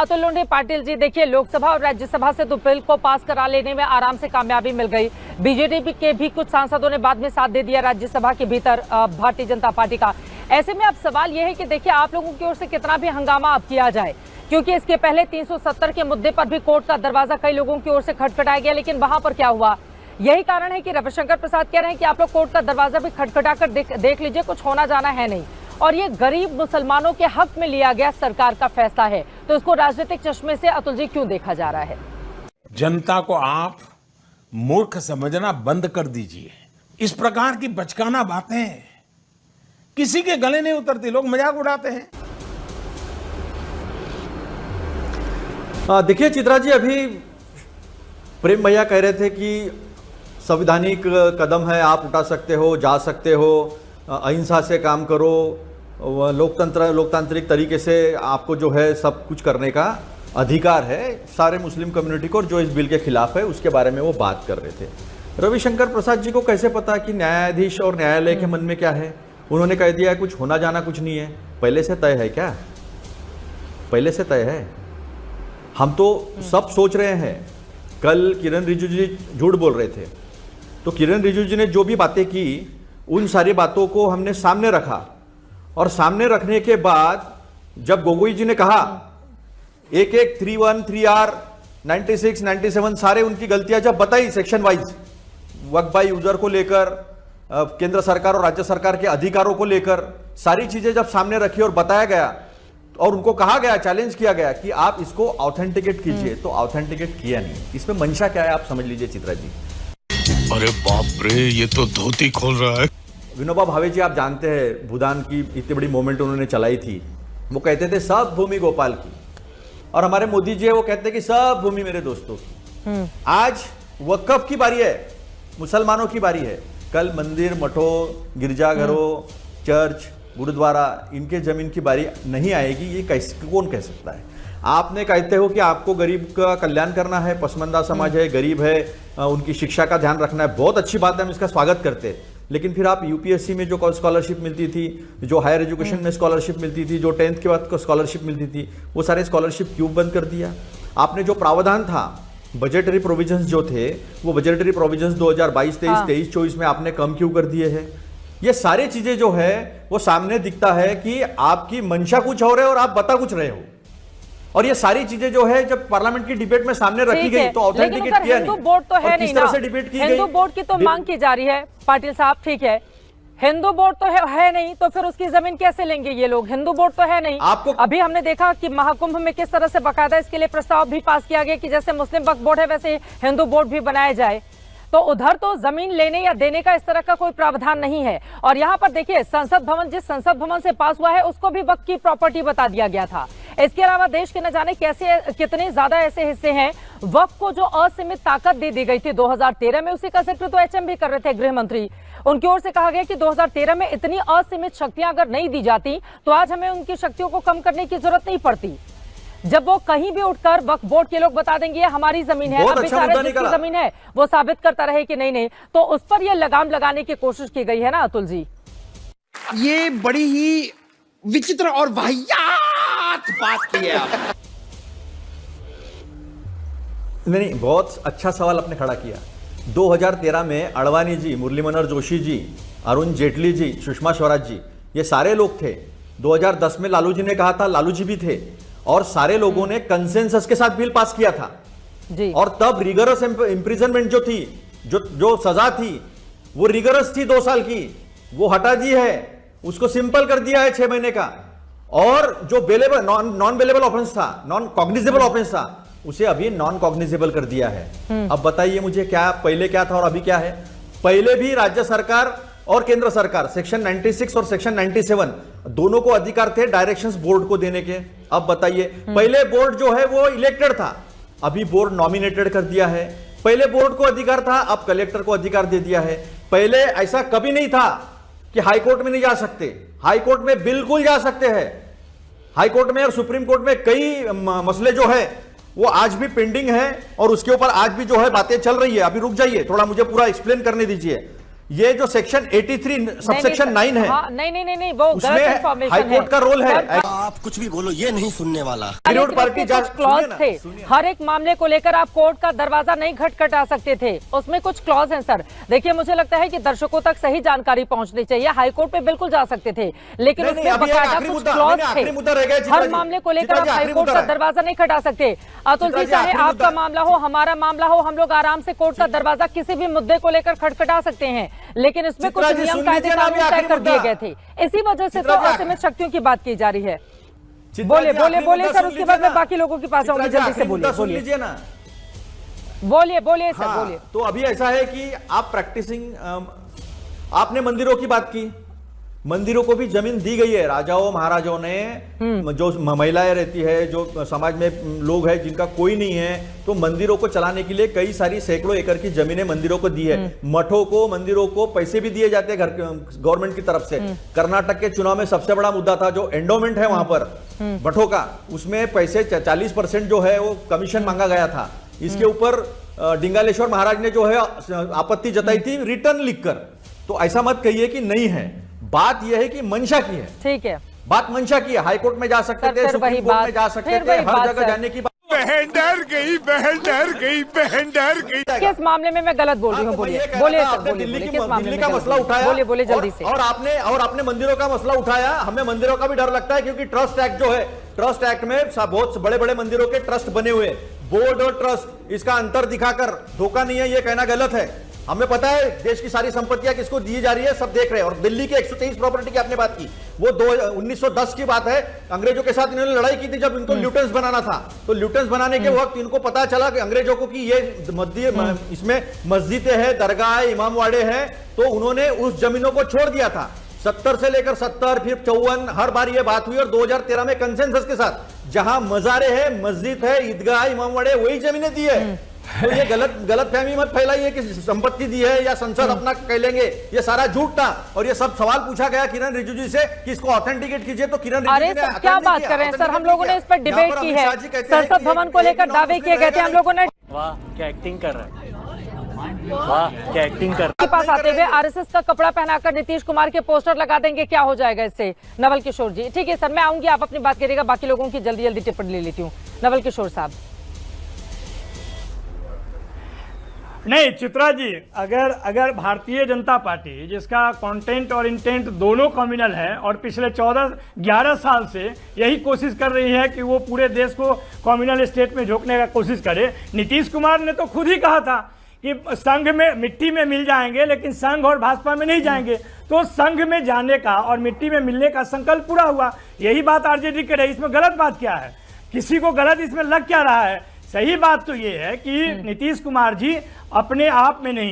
अतुल लोंढे पाटिल जी, देखिए लोकसभा और राज्यसभा से तो बिल को पास करा लेने में आराम से कामयाबी मिल गई। बीजेपी के भी कुछ सांसदों ने बाद में साथ दे दिया राज्यसभा के भीतर भारतीय जनता पार्टी का। ऐसे में अब सवाल यह है कि देखिए आप लोगों की ओर से कितना भी हंगामा अब किया जाए, क्योंकि इसके पहले 370 के मुद्दे पर भी कोर्ट का दरवाजा कई लोगों की ओर से खटखटाया गया, लेकिन वहां पर क्या हुआ? यही कारण है कि रविशंकर प्रसाद कह रहे हैं कि आप लोग कोर्ट का दरवाजा भी खटखटा कर देख लीजिए, कुछ होना जाना है नहीं। और ये गरीब मुसलमानों के हक में लिया गया सरकार का फैसला है, तो इसको राजनीतिक चश्मे से अतुल जी क्यों देखा जा रहा है? जनता को आप मूर्ख समझना बंद कर दीजिए। इस प्रकार की बचकाना बातें किसी के गले नहीं उतरती, लोग मजाक उड़ाते हैं। देखिए चित्रा जी, अभी प्रेम भैया कह रहे थे कि संवैधानिक कदम है, आप उठा सकते हो, जा सकते हो, अहिंसा से काम करो, लोकतांत्रिक तरीके से आपको जो है सब कुछ करने का अधिकार है सारे मुस्लिम कम्युनिटी को, और जो इस बिल के खिलाफ है उसके बारे में वो बात कर रहे थे। रविशंकर प्रसाद जी को कैसे पता कि न्यायाधीश और न्यायालय के मन में क्या है? उन्होंने कह दिया कुछ होना जाना कुछ नहीं है। पहले से तय है क्या? पहले से तय है। हम तो सब सोच रहे हैं। कल किरण रिजिजू जी झूठ बोल रहे थे, तो किरण रिजिजू जी ने जो भी बातें की उन सारी बातों को हमने सामने रखा, और सामने रखने के बाद जब गोगोई जी ने कहा एक 3(1), 3R, 96, 97 सारे उनकी गलतियां जब बताई section wise, Waqf by user को लेकर, केंद्र सरकार और राज्य सरकार के अधिकारों को लेकर सारी चीजें जब सामने रखी और बताया गया, और उनको कहा गया, चैलेंज किया गया कि आप इसको ऑथेंटिकेट कीजिए, तो ऑथेंटिकेट किया नहीं। इसमें मंशा क्या है आप समझ लीजिए चित्रा जी। अरे बाप रे, ये तो धोती खोल रहा है। विनोबा भावे जी आप जानते हैं, भूदान की इतनी बड़ी मूवमेंट उन्होंने चलाई थी। वो कहते थे सब भूमि गोपाल की, और हमारे मोदी जी है वो कहते हैं कि सब भूमि मेरे दोस्तों की। आज वक्फ की बारी है, मुसलमानों की बारी है। कल मंदिर, मठों, गिरजाघरों, चर्च, गुरुद्वारा, इनके जमीन की बारी नहीं आएगी, ये कैसे कौन कह सकता है? आपने कहते हो कि आपको गरीब का कल्याण करना है, पसमंदा समाज है, गरीब है, उनकी शिक्षा का ध्यान रखना है, बहुत अच्छी बात है, हम इसका स्वागत करते हैं। लेकिन फिर आप यूपीएससी में जो स्कॉलरशिप मिलती थी, जो हायर एजुकेशन में स्कॉलरशिप मिलती थी, जो 10th के बाद स्कॉलरशिप मिलती थी, वो सारे स्कॉलरशिप क्यों बंद कर दिया? आपने जो प्रावधान था, बजटरी प्रोविजंस जो थे, वो बजटरी प्रोविजंस 2022, 23, 24 में आपने कम क्यों कर दिए हैं? ये सारी चीजें जो है वो सामने दिखता है कि आपकी मंशा कुछ और है और आप बता कुछ रहे हो। और ये सारी चीजें जो है जब पार्लियामेंट की डिबेट में सामने रखी गई तो ऑथेंटिकेट किया नहीं। हिंदू बोर्ड तो है नहीं ना, डिबेट की हिंदू बोर्ड की तो मांग की जा रही है पाटिल साहब, ठीक है। हिंदू बोर्ड तो है नहीं, तो फिर उसकी जमीन कैसे लेंगे ये लोग? हिंदू बोर्ड तो है नहीं। आपको अभी हमने देखा कि महाकुंभ में किस तरह से बाकायदा इसके लिए प्रस्ताव भी पास किया गया कि जैसे मुस्लिम वक्फ बोर्ड है वैसे हिंदू बोर्ड भी बनाया जाए। तो उधर तो जमीन लेने या देने का इस तरह का कोई प्रावधान नहीं है। और यहाँ पर देखिए संसद भवन, जिस संसद भवन से पास हुआ है उसको भी वक्फ की प्रॉपर्टी बता दिया गया था। इसके अलावा देश के न जाने कितने ज्यादा ऐसे हिस्से हैं वक्फ को जो असीमित ताकत दे दी गई थी 2013 में, उसी का जिक्र तो एचएम भी कर रहे थे, गृह मंत्री। उनकी ओर से कहा गया कि 2013 में इतनी असीमित शक्तियां अगर नहीं दी जाती तो आज हमें उनकी शक्तियों को कम करने की जरूरत नहीं पड़ती। जब वो कहीं भी उठकर वक्फ बोर्ड के लोग बता देंगे ये हमारी जमीन है, अब बेचारे जिसकी जमीन है वो साबित करता रहे कि नहीं, तो उस पर ये लगाम लगाने की कोशिश की गई है ना अतुल जी। ये बड़ी ही विचित्र और वाहियात बात की है आप। नहीं, बहुत अच्छा सवाल आपने खड़ा किया। 2013 में अडवाणी जी, मुरली मनोहर जोशी जी, अरुण जेटली जी, सुषमा स्वराज जी, ये सारे लोग थे। 2010 में लालू जी ने कहा था, लालू जी भी थे, और सारे लोगों ने कंसेंसस के साथ बिल पास किया था जी। और तब रिगरस इंप्रिजनमेंट जो थी, जो सजा थी वो रिगरस थी 2 साल की, वो हटा दी है, उसको सिंपल कर दिया है 6 महीने का। और जो बेलेबल नॉन बेलेबल ऑफेंस था, नॉन कॉग्निजेबल ऑफेंस था, उसे अभी नॉन कॉग्निजेबल कर दिया है। अब बताइए मुझे, क्या पहले क्या था और अभी क्या है? पहले भी राज्य सरकार और केंद्र सरकार सेक्शन 96 और सेक्शन 97 दोनों को अधिकार थे डायरेक्शंस बोर्ड को देने के। अब बताइए, पहले बोर्ड जो है वो इलेक्टेड था, अभी बोर्ड नॉमिनेटेड कर दिया है। पहले बोर्ड को अधिकार था, अब कलेक्टर को अधिकार दे दिया है। पहले ऐसा कभी नहीं था कि हाईकोर्ट में नहीं जा सकते, हाईकोर्ट में बिल्कुल जा सकते हैं। हाईकोर्ट में और सुप्रीम कोर्ट में कई मसले जो है वो आज भी पेंडिंग है, और उसके ऊपर आज भी जो है बातें चल रही है। अभी रुक जाइए थोड़ा, मुझे पूरा एक्सप्लेन करने दीजिए। ये जो सेक्शन 83 सबसेक्शन 9 है, हाँ, नहीं वो गलत उसमें इंफॉर्मेशन हाईकोर्ट का रोल है। आप कुछ भी बोलो, ये नहीं सुनने वाला। विरोध पार्टी कुछ क्लॉज थे, हर एक मामले को लेकर आप कोर्ट का दरवाजा नहीं खटखटा सकते थे, उसमें कुछ क्लॉज हैं सर। देखिए, मुझे लगता है कि दर्शकों तक सही जानकारी पहुंचनी चाहिए। हाईकोर्ट पे बिल्कुल जा सकते थे, लेकिन उसमें बकायदा कुछ क्लॉज थे। हर मामले को लेकर आप हाईकोर्ट का दरवाजा नहीं खटा सकते। अतुल जी, चाहे आपका मामला हो, हमारा मामला हो, हम लोग आराम से कोर्ट का दरवाजा किसी भी मुद्दे को लेकर खटखटा सकते हैं, लेकिन इसमें कुछ नियम कायदे कानून तय कर दिए गए थे। इसी वजह से तो असीमित शक्तियों की बात की जा रही है। बोले सर, उसके बाद मैं बाकी लोगों के पास आऊंगी। जल्दी से बोलिए बोलिए सर, बोलिए। तो अभी ऐसा है कि आप प्रैक्टिसिंग, आपने मंदिरों की बात की, मंदिरों को भी जमीन दी गई है। राजाओं महाराजाओं ने, जो महिलाएं रहती है, जो समाज में लोग हैं जिनका कोई नहीं है, तो मंदिरों को चलाने के लिए कई सारी सैकड़ों एकड़ की जमीनें मंदिरों को दी है। मठों को, मंदिरों को पैसे भी दिए जाते हैं गवर्नमेंट की तरफ से। कर्नाटक के चुनाव में सबसे बड़ा मुद्दा था जो एंडोमेंट है वहां पर मठों का, उसमें पैसे 40% जो है वो कमीशन मांगा गया था। इसके ऊपर डिंगालेश्वर महाराज ने जो है आपत्ति जताई थी रिटर्न लिखकर। तो ऐसा मत कहिए कि नहीं है, बात यह है कि मंशा की है। ठीक है, बात मंशा की है। हाईकोर्ट में जा सकते थे, सुप्रीम कोर्ट में जा सकते थे, हर जगह जाने की बात। बहन डर गई, बहन डर गई, बहन डर गई। किस मामले में मैं गलत बोल रही हूँ? बोलिए सर, दिल्ली का मसला उठाया, बोलिए जल्दी से। और आपने मंदिरों का मसला उठाया। हमें मंदिरों का भी डर लगता है, क्योंकि ट्रस्ट एक्ट जो है, ट्रस्ट एक्ट में बहुत बड़े बड़े मंदिरों के ट्रस्ट बने हुए, बोर्ड और ट्रस्ट, इसका अंतर दिखाकर धोखा नहीं है ये कहना गलत है। हमें पता है देश की सारी संपत्तियां किसको दी जा रही है, सब देख रहे हैं। और दिल्ली के 123 प्रॉपर्टी की आपने बात की, वो 1910 की बात है। अंग्रेजों के साथ इन्होंने लड़ाई की थी जब इनको ल्यूटेंस बनाना था। तो ल्यूटेंस बनाने के वक्त इनको पता चला कि अंग्रेजों को कि ये इसमें मस्जिदें हैं, दरगाह है, इमामवाड़े हैं, तो उन्होंने उस जमीनों को छोड़ दिया था। 70 से लेकर 70, फिर 54, हर बार ये बात हुई। और 2013 में कंसेंसस के साथ जहां मजारे है, मस्जिद है, ईदगाह, इमामवाड़े, वही जमीनें दी है। तो ये गलत फहमी मत फैलाइए कि संपत्ति दी है या संसद अपना कह लेंगे, ये सारा झूठ था। और ये सब सवाल पूछा गया किरण रिजिजू से कि इसको ऑथेंटिकेट कीजिए, तो किरण रिजिजू ने क्या बात कर रहे हैं सर? हम लोगों ने इस पर डिबेट की है, संसद भवन को लेकर दावे किए गए थे हम लोगों ने। वाह क्या एक्टिंग कर रहा है, वाह क्या एक्टिंग कर रहा है। के पास आते हुए आरएसएस का कपड़ा पहनाकर नीतीश कुमार के पोस्टर लगा देंगे, क्या हो जाएगा इससे? नवल किशोर जी, ठीक है सर, मैं आऊंगी, आप अपनी बात करिएगा, बाकी लोगों की जल्दी जल्दी टिप्पणी ले लेती हूँ। नवल किशोर साहब। नहीं चित्रा जी, अगर भारतीय जनता पार्टी, जिसका कंटेंट और इंटेंट दोनों कम्युनल है, और पिछले 14-11 साल से यही कोशिश कर रही है कि वो पूरे देश को कम्युनल स्टेट में झोंकने का कोशिश करे। नीतीश कुमार ने तो खुद ही कहा था कि संघ में, मिट्टी में मिल जाएंगे, लेकिन संघ और भाजपा में नहीं जाएंगे। तो संघ में जाने का और मिट्टी में मिलने का संकल्प पूरा हुआ। यही बात आरजेडी कर रही है, इसमें गलत बात क्या है? किसी को गलत इसमें लग क्या रहा है? सही बात तो ये है कि नीतीश कुमार जी अपने आप में नहीं